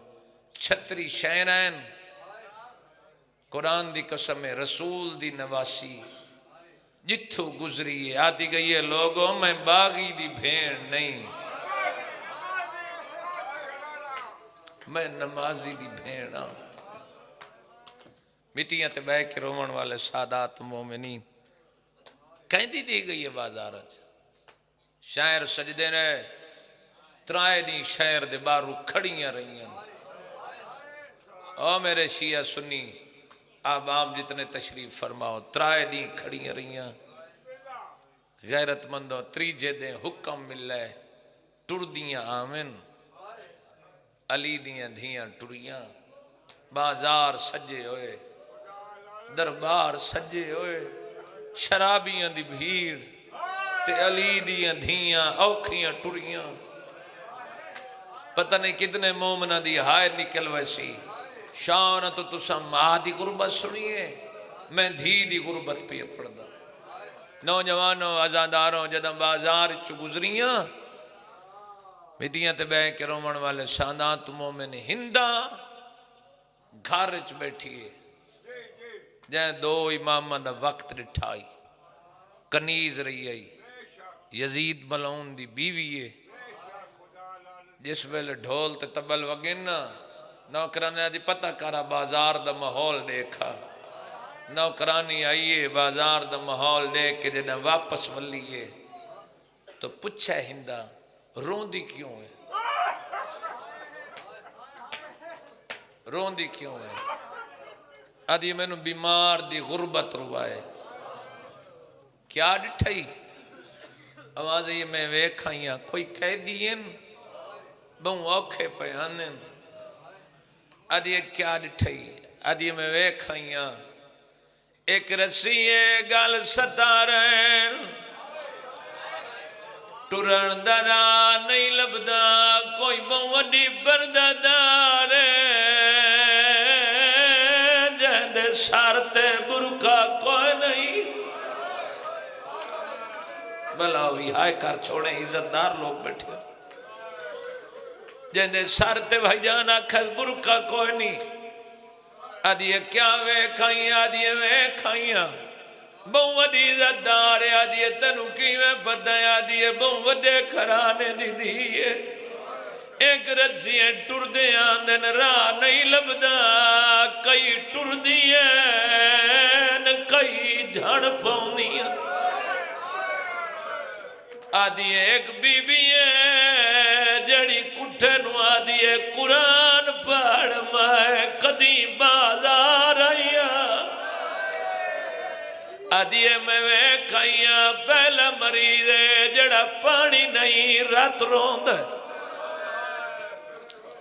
36 شہرین قرآن دی قسم ہے، رسول دی نواسی جتھو گزری ہے، آتی گئی ہے لوگوں میں باغی دی بھیڑ نہیں، میں نمازی دی بھیڑ ہاں۔ مٹیاں تے بہ کے رومن والے سادات مومنین کہندی دی گئی ہے بازار اچ، شاعر سجدے نے ترائے دی شہر دے بارو کھڑیاں رہیاں۔ او میرے شیعہ سنی آباب جتنے تشریف فرماؤ، ترائے دی کھڑیاں رہیاں۔ غیرت مندوں تریجے دے حکم ملے ٹر دیاں آمن، علی دیاں دھیاں ٹریاں، بازار سجے ہوئے، دربار سجے ہوئے، شرابیاں دی بھیڑ تے علی دیاں دھیاں اوکھیاں ٹریاں۔ پتہ نہیں کتنے مومنہ دی ہائے نکل ویسی شان تو تسا ماں دی غربت سنیے، میں دھی دی غربت پہ پڑھدا۔ نوجوانوں ازاداروں جدہ بازار چ گزریاں، مٹیاں تے بہ کے رومن والے سادات مومن ہندہ گھر چ بیٹھیے، جائیں 2 امامہ دا وقت ڈٹھائی، کنیز رہی آئی، یزید ملعون دی بیوی ہے، جس ویلے ڈھول تے تبل وگنا نوکرانے دی پتہ کرا بازار دا ماحول دیکھا، نوکرانی آئیے بازار دا ماحول دیکھ کے جنہیں واپس ولیے تو پچھے ہندہ روندی کیوں ہے، روندی کیوں ہے؟ آدھی میں نو بیمار دی غربت روائے، کیا ڈٹھائی؟ آواز یہ میں ویکھائیاں کوئی کہہ دین بہن اوکھے پیانن، آدھی کیا ڈٹھائی؟ آدھی میں ویکھائیاں ایک رسیے گل ستارین ٹرن درا نہیں لبدا کوئی بوڈی برددار جہدے سارتے برکا کوئی نہیں، بلاوی ہائے کر چھوڑے عزت دار لوگ بیٹھے، جہدے سارتے بھائی جانا کھل برکا کوئی نہیں۔ آدھیے کیا ویکھائیاں، آدھیے ویکھائیاں بہو وڈی عزت دار ہے، آدھیے تنو کیویں پتہ ہے، آدھیے بہو وڈے کھرانے دی دیئے، ایک رسیے ٹر دیاں دن راہ نہیں لبدا، کئی ٹر دیاں کئی جھڑ پاؤندیاں۔ آدھیے ایک بی بی ہے جڑی کٹھے نو آدھیے قرآن پڑھ میں کدی بازار آئیاں، آدھیے میں ویکھائیاں پہلا مریض ہے جڑا پانی نہیں رات روند،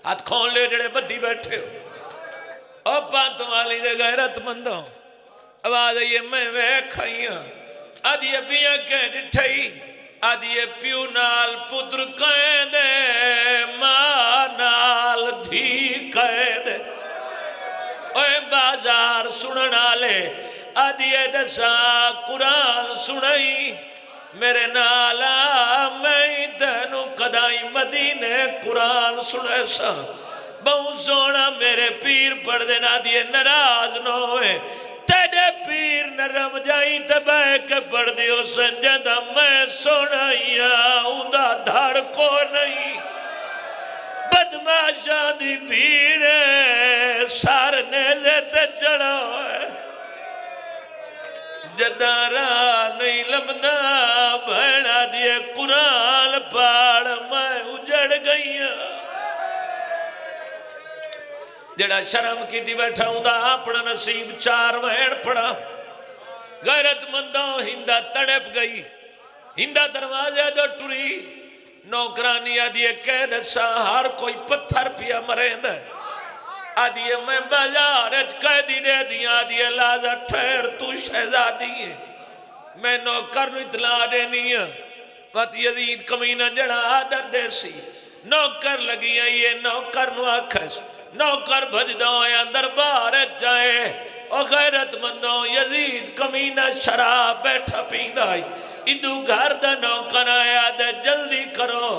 ہاتھ کھون لے جڑے بدھی بیٹھے ہو، او پانتوں والی دے غیرت مندوں آواز یہ میں ویکھائیاں، آدھیے بیاں کے ڈٹھائی، آدھیے پیو نال پتر کہیں دے ماں نال دھی کہیں دے، اوے بازار سننا لے، آدھیے دسا قرآن سنائی میرے نالا میں تینو قدائی مدینے قرآن سنے سا بہو سونا میرے پیر پڑھ دینا دیئے نراز نہ ہوئے، تیرے پیر نرم جائی تباہ کے پڑھ دیو سنجدہ میں سنائیا اندہ دھڑ کو نہیں، بدماشا دی بھیڑے سار نیزے تے چڑھا ہوئے، جدارہ نہیں لبدا بھیڑا دیئے قرآن پاڑ میں اجڑ گئیاں، جڑا شرم کی دی بیٹھا ہوں دا اپنا نصیب 4 وین پڑا، غیرت مندوں ہندہ تڑپ گئی، ہندہ دروازے دو ٹری، نوکرانی آدھیے کہہ دسا ہر کوئی پتھر پیا مرین دے، آدھی میں بازار قیدی دے دیا، آدھی لازا ٹھہر تو شہزادی ہے، میں نوکر نو اطلاع دینی ہے۔ وقت یزید کمینہ جڑا عادت دے سی، نوکر لگی ہے، یہ نوکر نو آکھس، نوکر بھجدوں یا دربار جائے، او غیرت مندوں یزید کمینہ شراب بیٹھا پیندائی، ادو گھر دا نوکر آیا دے جلدی کرو،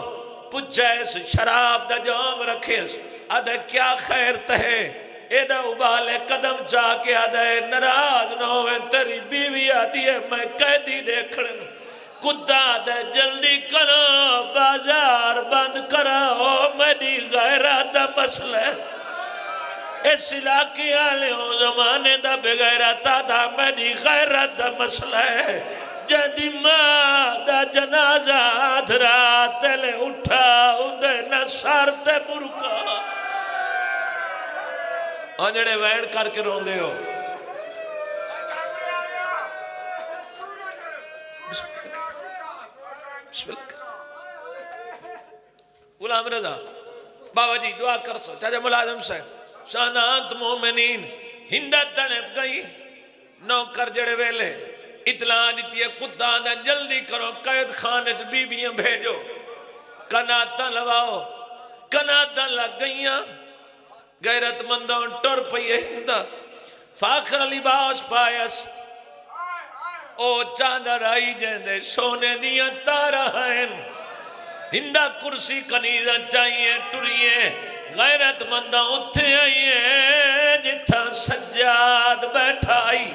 پچھے اس شراب دا جام رکھیس، آدھے کیا خیر تہے، ایڈا ابالے قدم چاہ کے آدھے نراز نہ ہوئے تیری بیوی آدھی ہے میں قیدی دیکھڑن، کتا دے جلدی کرو بازار بند کرو میری غیرت دا مسئلہ، اس علاقے آلے ہو زمانے دا بغیرتا دا میری غیرت دا مسئلہ ہے، جدی ماں دا جنازہ آدھرات لے اٹھا اندھے نصار تے برکا آنجڑے وین کر کے رون دے ہو بسم اللہ غلام رضا بابا جی دعا کر سو چاچا ملازم صاحب شانات مومنین ہندت تنب گئی نوکر جڑے ویلے اطلاع دیتی ہے کتا دا جلدی کرو قید خانج بی بیاں بھیجو کناتا لواؤ کناتا لگ گئیاں غیرت مندوں ٹر پئیے ہندہ فاخر علی باش پایس او چاندر آئی جیندے سونے دیا تارا ہیں ہندہ کرسی کنیزہ چاہیے ٹریے غیرت مندہ اتھے آئیے جتھا سجاد بیٹھا آئی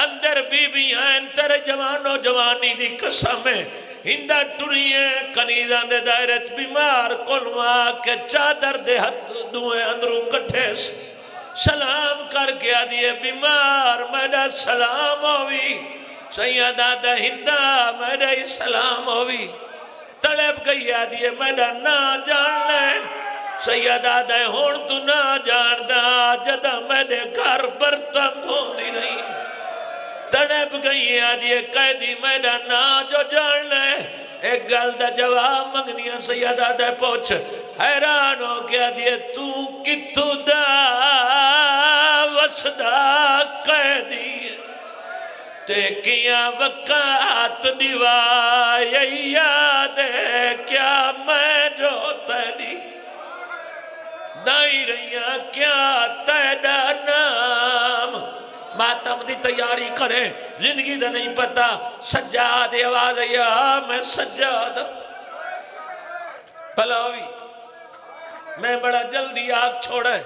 اندر بی بی آئین تر جوانو جوانی دی قسمیں ہندہ ٹریے کنیزہ دے دائرت بیمار کلوا کے چادر دے حد دوئے اندروں کٹھیس سلام کر کے آدھیے بیمار میرا سلام ہوئی سیدہ دا ہندہ میرا سلام ہوئی تڑپ گئی آدھیے میرا نا جان لے سیدہ دا ہون تو نا جان دا جدہ میرے گھر برتن ہوندی نہیں تڑپ گئی آدھیے قیدی میرا نا جو جان لے ایک گل دا جواب منگنیا سیدہ دا پوچھ حیران ہو گیا دیئے تو کتو دا وسدہ قیدی تے کیا وقات دیوائی یاد ہے کیا میں جو تیری دائی رہیاں کیا تیڑا نام ماتم دی تیاری کریں زندگی دا نہیں پتا سجاد آواز یا میں سجاد بھلاوی میں بڑا جلدی آگ چھوڑے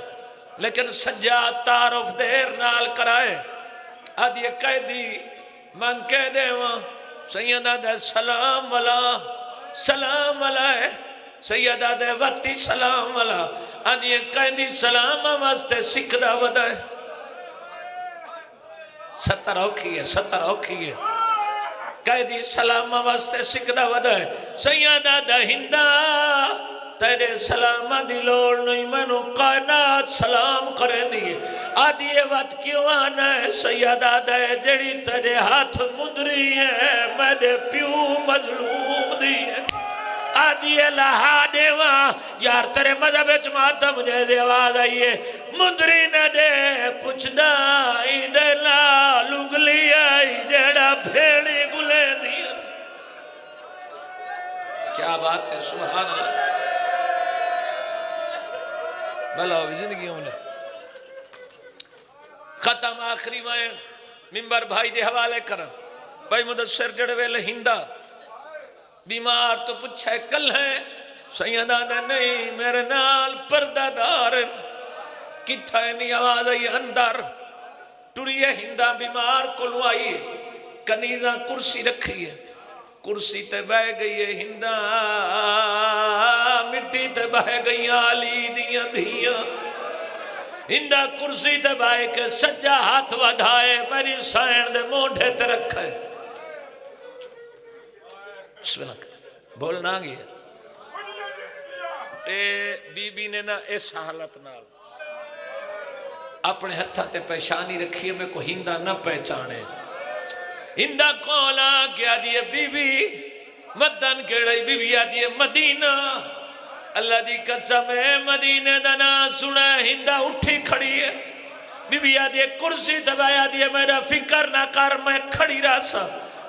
لیکن سجاد تعارف دیر نال کرائے آدھی قیدی من کہہ دے وہاں سیدہ دے سلام والا ہے سیدہ دے وقتی سلام والا آدھی قیدی سلام واسطے سکھدہ ودا ہے ستر اوکھی ہے قیدی سلام واسطے سکھدہ ودا ہے سیدہ دے ہندہ تیرے سلامہ دی لوڑ نہیں منو کائنات سلام کریں دیئے آدھی وقت کیوں آنا ہے سیدہ دے جڑی تیرے ہاتھ مدری ہے میرے پیو مظلوم دیئے آدھی لہا دے وہاں یار تیرے مذہب اچماتا مجھے دے آواز آئیے مدری نہ دے پچھ دائی دے لالو گلی آئی جڑا پھیڑی گلے دیئے کیا بات ہے سبحان اللہ بھلا ہوئی زندگی ہونے ختم آخری وائن ممبر بھائی دے حوالے کرا بھائی مدثر جڑے ویلے ہندہ بیمار تو پچھے کل ہیں سیدہ دا نہیں میرے نال پردہ دار کتھا ہے نہیں آواز آئی اندر ٹوریے ہندہ بیمار کلو آئی کنیزہ کرسی رکھی ہے کرسی تے بہ گئی ہے ہندہ مٹی تے بہ گئی آلی دیاں دیاں ہندہ کرسی تے بہ کے سجا ہاتھ ودھائے میری سائن دے موڑھے تے رکھے بسم اللہ بولنا گیا اے بی بی نے نا اس حالت نال اپنے ہتھا تے پہچانی رکھی ہے میں کو ہندہ نہ پہچانے ہندہ کولا کیا دیئے بی بی مدن کیڑائی بی بی آدیئے مدینہ اللہ دی قسم ہے مدینے دا نا سنا ہندہ اٹھی کھڑی ہے بی بی آدھی کرسی دبایا دیئے میرا فکر نہ کر میں کھڑی راسا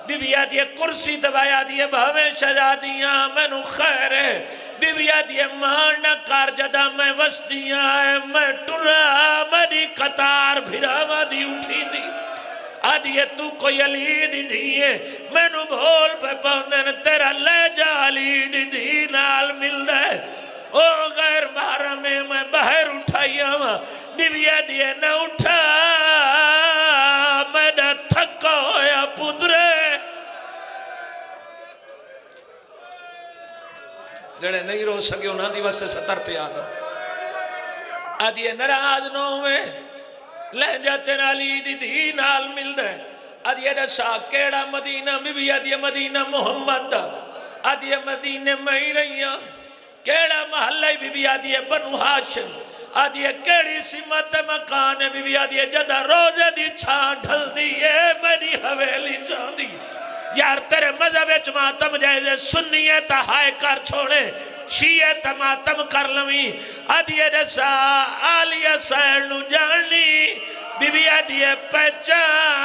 بی بی آدھی کرسی دبایا دیئے بھویں شجادیاں میں نو خیر ہے بی بی آدھی مان نہ کر جدا میں وسطیاں ہے میں ٹرا میری قطار بھراوا دی اٹھی دی آدھی تو کوئی علی دی دیئے میں نو بھول پہ پاؤندن تیرا لے جا علی دی دی نال مل دے او غیر بارہ میں باہر اٹھائیا ہوا بیویا دیئے نہ اٹھا میں نہ تھکا ہویا پدرے جڑے نہیں رو سکے انہاں دی واسطے 70 پہ آدھا آدھی نراز نو میں لے جاتے علی دی دی نال مل دے آدھی رسا کیڑا مدینہ بی آدھی مدینہ محمد آدھی مدینہ میں ہی رہیاں کیڑا محلہ بی آدھی بنو ہاشم آدھی کیڑی سمت مکان بی آدھی جدہ روزے دی چھان ڈھل دیئے میری حویلی چاند دی یار تیرے مذہب ماتم جائزے سنیے تا ہائے کر چھوڑے شیعہ تا ماتم کر لویں آدھی رسا آلیہ سیر نو جاننی بی آدھی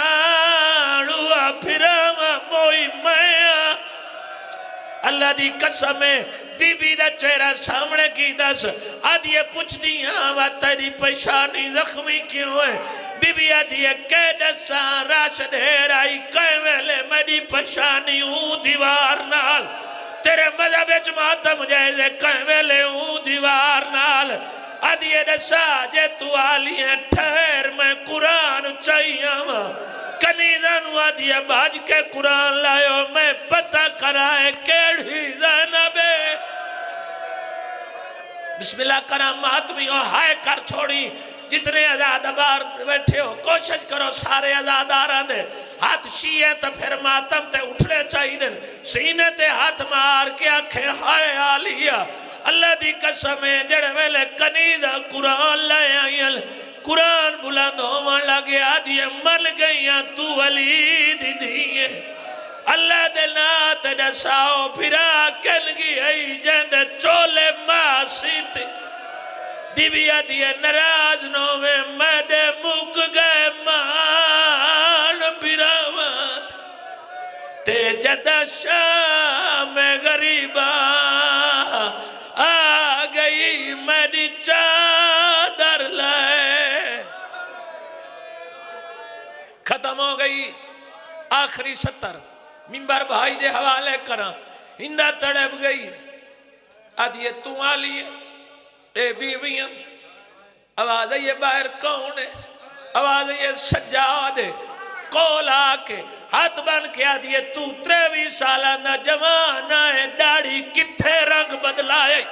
پہچانوا پھراوا موئی مایا اللہ دی قسم ہے بی بی دا چہرہ سامنے کی دس آدھی پوچھ دیاں و تیری پیشانی زخمی کیوں ہے بی بی آدھی کیدسا راشد ہیرائی کئے ویلے میری پیشانی ہوں دیوار نال تیرے مذہب ماتم جائزے کئے ویلے ہوں دیوار نال آدھی دسا جے تو آلی ہیں ٹھہر میں قرآن چاہیے کنیزانو آدھی باج کے قرآن لائیو میں پتہ کرائے کیڑی زینبے بسم اللہ کرام ماتمیوں ہائے کر چھوڑی جتنے عزادار بیٹھے ہو کوشش کرو سارے عزاداران دے ہاتھ شیئے تو پھر ماتم تے اٹھنے چاہیے دن سینے تے ہاتھ مار کے آنکھیں ہائے آلیہ اللہ دی قسمیں جڑے ویلے کنیزہ قرآن لائے آئیے قرآن بلند ہومن لگے آدھی من گئیاں تو علی دی دیئے اللہ دے نات جساؤ پھرا کلگی ای جند چولے ماسی تھی دی بھی آدھی نراز نوے میڈے مک گئے مان پھراوان تے جدہ شام غریبہ آ گئی میری چادر لائے ختم ہو گئی آخری 70 ممبر بھائی دے حوالے کرا ہندہ تڑپ گئی آدھی تو آلی اے بیویاں آواز یہ باہر کون ہے آواز یہ سجاد ہے کول آکے ہاتھ بن کے آدھی تو 23 سالانہ جوان آئے داڑھی کتھے رنگ بدلائے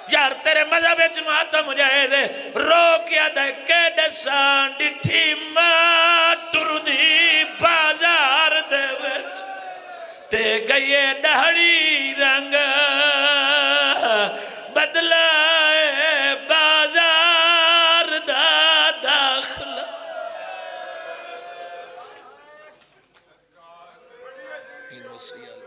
یار تیرے مذہب ماتم جائے دے رو کیا دے کیدسان ڈٹھی ماں ٹردی بازار دے وچ تے گئے داڑھی رنگ بدلائے بازار دا داخلہ این وسیع